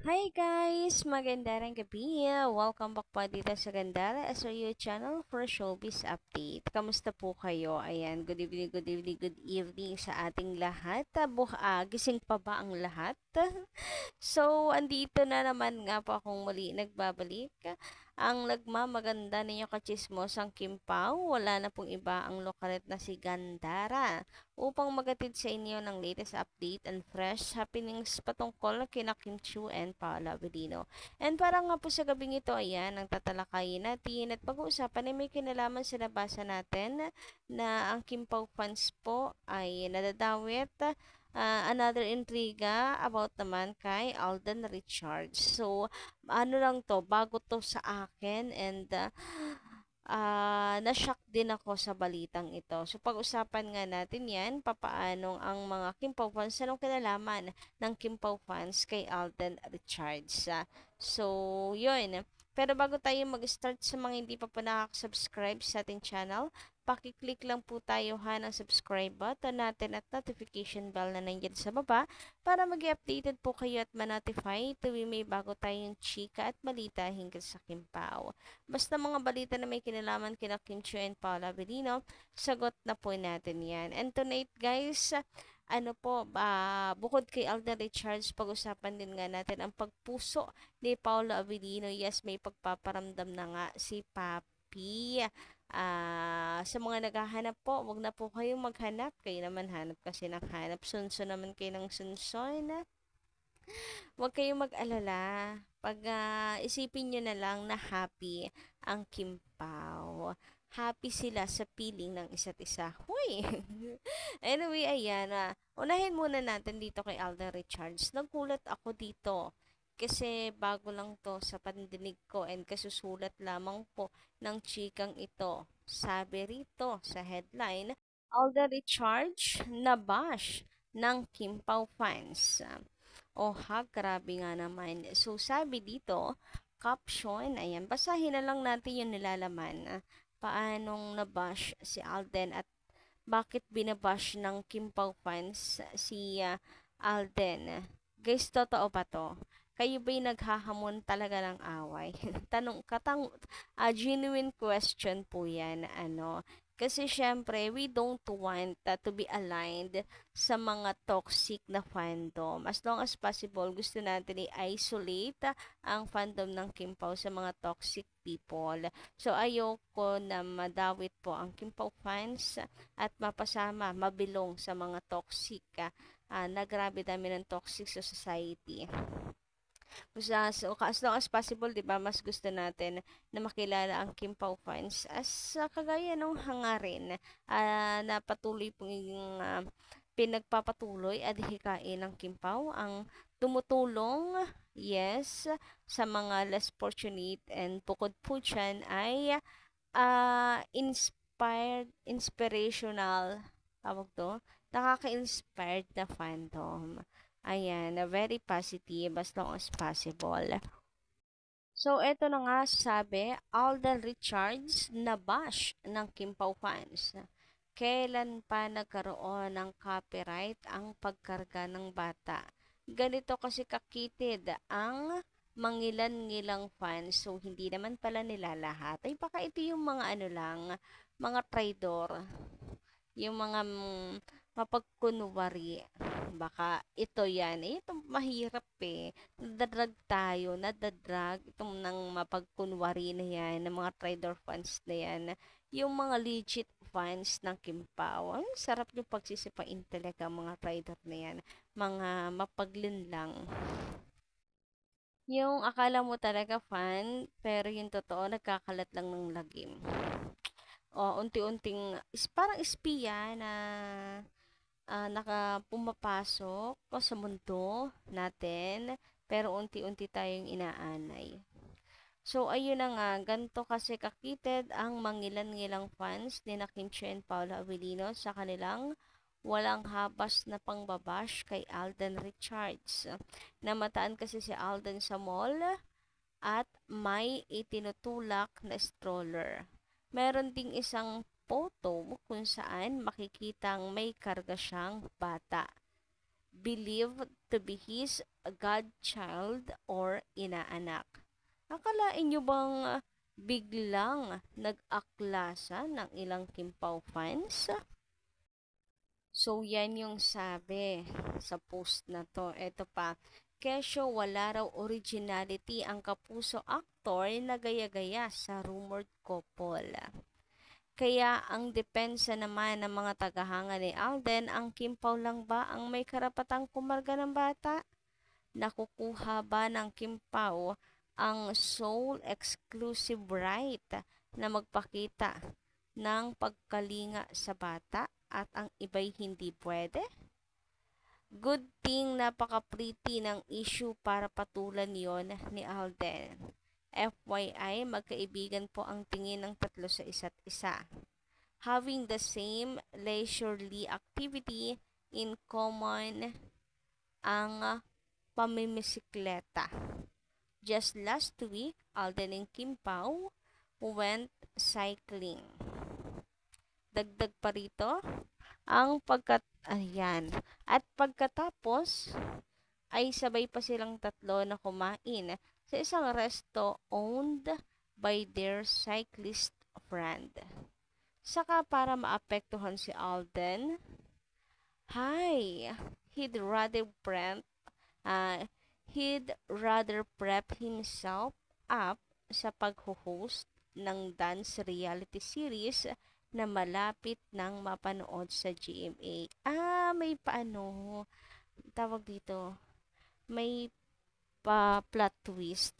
Hi guys! Magandang gabi! Welcome back po dito sa Gandara SRU channel for Showbiz Update. Kamusta po kayo? Ayan, good evening, good evening, good evening sa ating lahat. Gising pa ba ang lahat? So, andito na naman nga po akong muli nagbabalik. Ang nagmamaganda ninyo kachismosang Kimpaw, wala na pong iba ang lokalet na si Gandara upang magatid sa inyo ng latest update and fresh happenings patungkol kina Kim Chiu and Paula Avellino. And para nga po sa gabing ito, ayan, ang tatalakayin natin at pag-uusapan ay may kinalaman sa nabasa natin na ang Kimpaw fans po ay nadadawit. Another intriga about naman kay Alden Richards. So, ano lang to, bago to sa akin and na-shock din ako sa balitang ito. So, pag-usapan nga natin yan, papaanong ang mga Kimpaw fans, anong kinalaman ng Kimpaw fans kay Alden Richards. So, yun. Pero bago tayo mag-start sa mga hindi pa po nakaka-subscribe sa ating channel, pakiclick lang po tayo ng subscribe button natin at notification bell na nandiyan sa baba para mag-updated po kayo at ma-notify tuwing may bago tayong chika at balita hinggil sa Kimpaw. Basta mga balita na may kinalaman kina Kim Chiu and Paula Avellino, sagot na po natin yan. And tonight guys, bukod kay Alden Richards, pag-usapan din nga natin ang pagpuso ni Paula Avellino. Yes, may pagpaparamdam na nga si Papi. Sa mga naghahanap po, wag na po kayong maghanap. Kayo naman hanap kasi ng hanap. Sunso naman kayo ng sunson. Huwag kayong mag-alala. Isipin nyo na lang na happy ang Kimpaw. Happy sila sa piling ng isa't isa. Huy! Anyway, ayan. Unahin muna natin dito kay Alden Richards. Nagulat ako dito. Kasi bago lang to sa pandinig ko and kasusulat lamang po ng chikang ito. Sabi rito sa headline, Alden Richards nabash ng Kimpaw fans. Grabe nga naman. So, sabi dito, caption, ayan, basahin na lang natin yung nilalaman. Paanong nabash si Alden at bakit binabash ng Kimpaw fans si Alden? Guys, totoo ba to? Kayo ba'y naghahamon talaga ng away? Genuine question po yan, Kasi syempre, we don't want to be aligned sa mga toxic na fandom. As long as possible, gusto natin i-isolate ang fandom ng Kimpaw sa mga toxic people. So, ayoko na madawit po ang Kimpaw fans at mapasama, mabilong sa mga toxic na grabe dami ng toxic sa society. As long as possible, di ba, mas gusto natin na makilala ang Kimpaw fans as kagaya nung hangarin na patuloy pong pinagpapatuloy at hikain ng Kimpaw ang tumutulong, yes, sa mga less fortunate and bukod po dyan ay inspirational, tawag to, nakaka-inspired na fandom. Ayan, na very positive as long as possible. So, eto na nga sabi, Alden Richards nabash ng Kimpaw fans. Kailan pa nagkaroon ng copyright ang pagkarga ng bata? Ganito kasi kakitid ang mangilan-ngilang fans. So, hindi naman pala nila lahat. Ay, baka ito yung mga mga traidor. Yung mga mapagkunwari. Baka ito yan. Ito mahirap eh. Nadadrag tayo. Nadadrag. Itong nang mapagkunwari na yan. Ng mga trader fans na yan. Yung mga legit fans ng Kimpaw. Ang sarap yung pagsisipain talaga mga trader na yan. Mga mapaglinlang. Yung akala mo talaga fan, pero yung totoo nagkakalat lang ng lagim. Unti-unting parang espiya na pumapasok o sa mundo natin, pero unti-unti tayong inaanay. So, ayun na nga, ganito kasi kakitid ang mangilan-ngilang fans ni na Kim Chiu and Paula Avellino sa kanilang walang habas na pangbabash kay Alden Richards. Namataan kasi si Alden sa mall at may itinutulak na stroller. Meron ding isang photo kung saan makikitang may karga siyang bata. believed to be his godchild or inaanak. Akalain nyo bang biglang nag-aklasan ng ilang Kimpaw fans? So, yan yung sabi sa post na to. Ito pa, kesyo wala raw originality ang Kapuso actor na gaya-gaya sa rumored couple. Kaya ang depensa naman ng mga tagahanga ni Alden, ang Kimpaw lang ba ang may karapatang kumarga ng bata? Nakukuha ba ng Kimpaw ang sole exclusive right na magpakita ng pagkalinga sa bata at ang iba'y hindi pwede? Good thing napaka-pretty ng issue para patulan yon ni Alden. FYI, magkaibigan po ang tingin ng tatlo sa isa't isa. Having the same leisurely activity in common ang pamimisikleta. Just last week, Alden and Kimpaw went cycling. Dagdag pa rito, ayan. At pagkatapos, ay sabay pa silang tatlo na kumain sa isang resto owned by their cyclist friend. Saka para maapektuhan si Alden, he'd rather prep himself up sa pag-host ng dance reality series na malapit nang mapanood sa GMA. May tawag dito, may plot twist.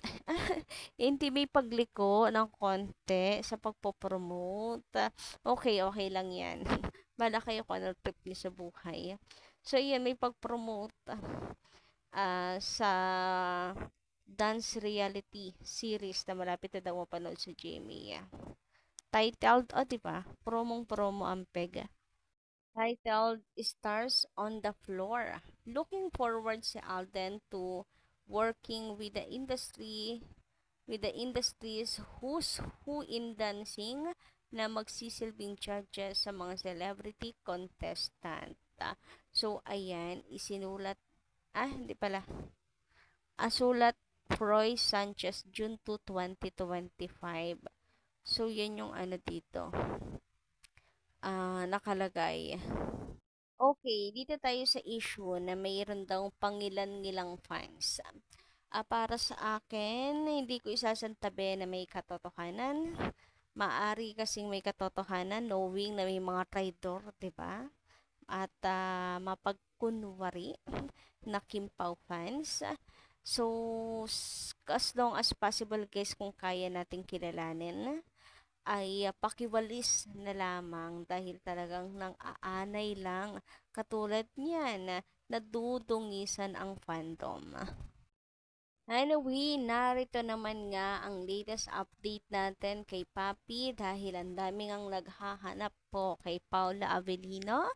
Hindi, may pagliko ng konti sa pagpopromote. Okay lang yan. Bala kayo kung ano trip niyo sa buhay. So, yan, may pag-promote sa dance reality series na malapit na daw mapanood sa GMA. Titled, diba? Promong-promo ang peg. Titled Stars on the Floor. Looking forward si Alden to working with the industry's who's who in dancing na magsisilbing judges sa mga celebrity contestant. So, ayan, isinulat, hindi pala. Sulat Roy Sanchez, June 2, 2025. So, yan yung dito. Nakalagay. Okay, dito tayo sa issue na mayroon daw pangilan-ngilang fans. Para sa akin, hindi ko isasantabi na may katotohanan. Maari kasing may katotohanan knowing na may mga traidor, 'di ba? At mapagkunwari na Kimpaw fans. So, as long as possible guys, kung kaya nating kilalanin, ay pakiwalis na lamang dahil talagang nang-aanay lang katulad niyan na nadudungisan ang fandom. Anyway, narito naman nga ang latest update natin kay Papi dahil ang daming ang naghahanap po kay Paula Avellino.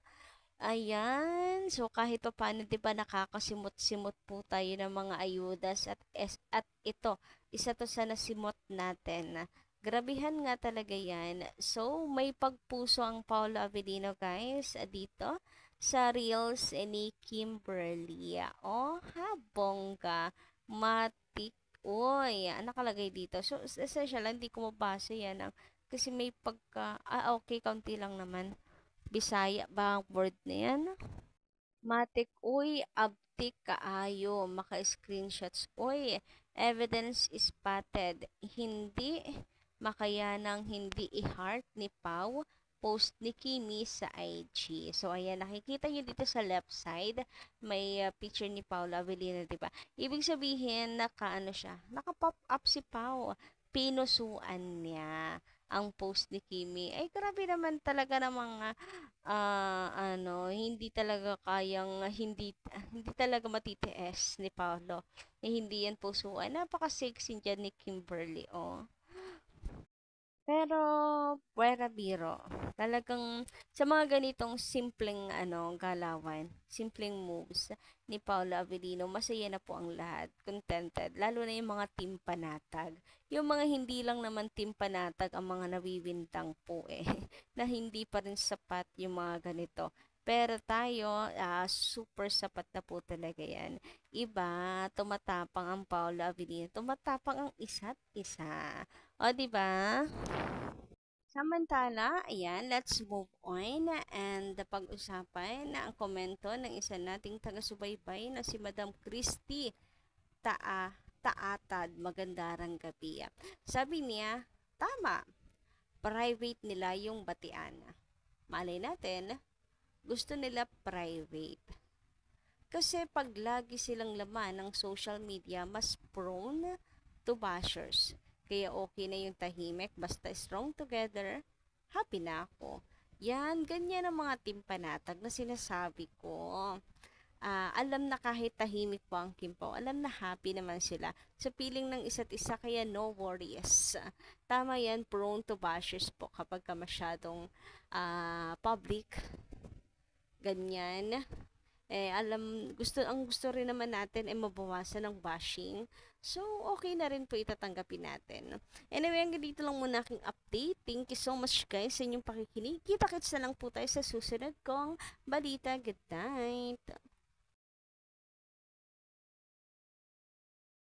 Ayan, so kahit pa paano, di ba, nakakasimot-simot po tayo ng mga ayudas at ito, isa to sa nasimot natin. Grabihan nga talaga yan. So, may pagpuso ang Paula Avellino guys dito sa Reels ni Kimberly. Bongga. Matik. Uy, nakalagay dito. So, essential, hindi ko mabasa yan. Kasi may pagka, okay, kaunti lang naman. Bisaya ba ang word na yan? Matik, uy, abtik kaayo, maka-screenshots, uy, evidence spotted, hindi makayanang hindi i-heart ni Pau, post ni Kimi sa IG. So, ayan, nakikita nyo dito sa left side, may picture ni Paula Avellino, diba? Ibig sabihin, naka-pop up si Pau, pinusuan niya ang post ni Kimi. Ay, grabe naman talaga ng mga hindi talaga kayang hindi talaga matitiis ni Paolo. Hindi yan pusuan. Napaka-sexy dyan ni Kimberly, Pero, pwera biro. Talagang, sa mga ganitong simpleng, galawan, simpleng moves ni Paula Avellino, masaya na po ang lahat. Contented. Lalo na yung mga team panatag. Yung mga hindi lang naman team panatag ang mga nawiwintang po na hindi pa rin sapat yung mga ganito. Pero tayo, super sapat na po talaga yan. Iba, tumatapang ang Paolo Avellino, tumatapang ang isa't isa. O, di ba? Samantala, ayan, let's move on and pag-usapan na ang komento ng isa nating taga-subaybay na si Madam Christy Taatad. Magandarang gabi. Sabi niya, tama, private nila yung batian. Malay natin, gusto nila private. Kasi pag lagi silang laman ng social media, mas prone to bashers. Kaya okay na yung tahimik, basta strong together, happy na ako. Yan, ganyan ang mga team panatag na sinasabi ko. Alam na kahit tahimik po ang Kimpaw, alam na happy naman sila sa piling ng isa't isa, kaya no worries. Tama yan, prone to bashers po kapag ka masyadong public, ganyan. Ang gusto rin naman natin ay mabawasan ng bashing. So, okay na rin po itatanggapin natin. Anyway, hanggang dito lang muna aking update. Thank you so much guys sa inyong pakikinig. Kita-kits na lang po tayo sa susunod kong balita. Good night!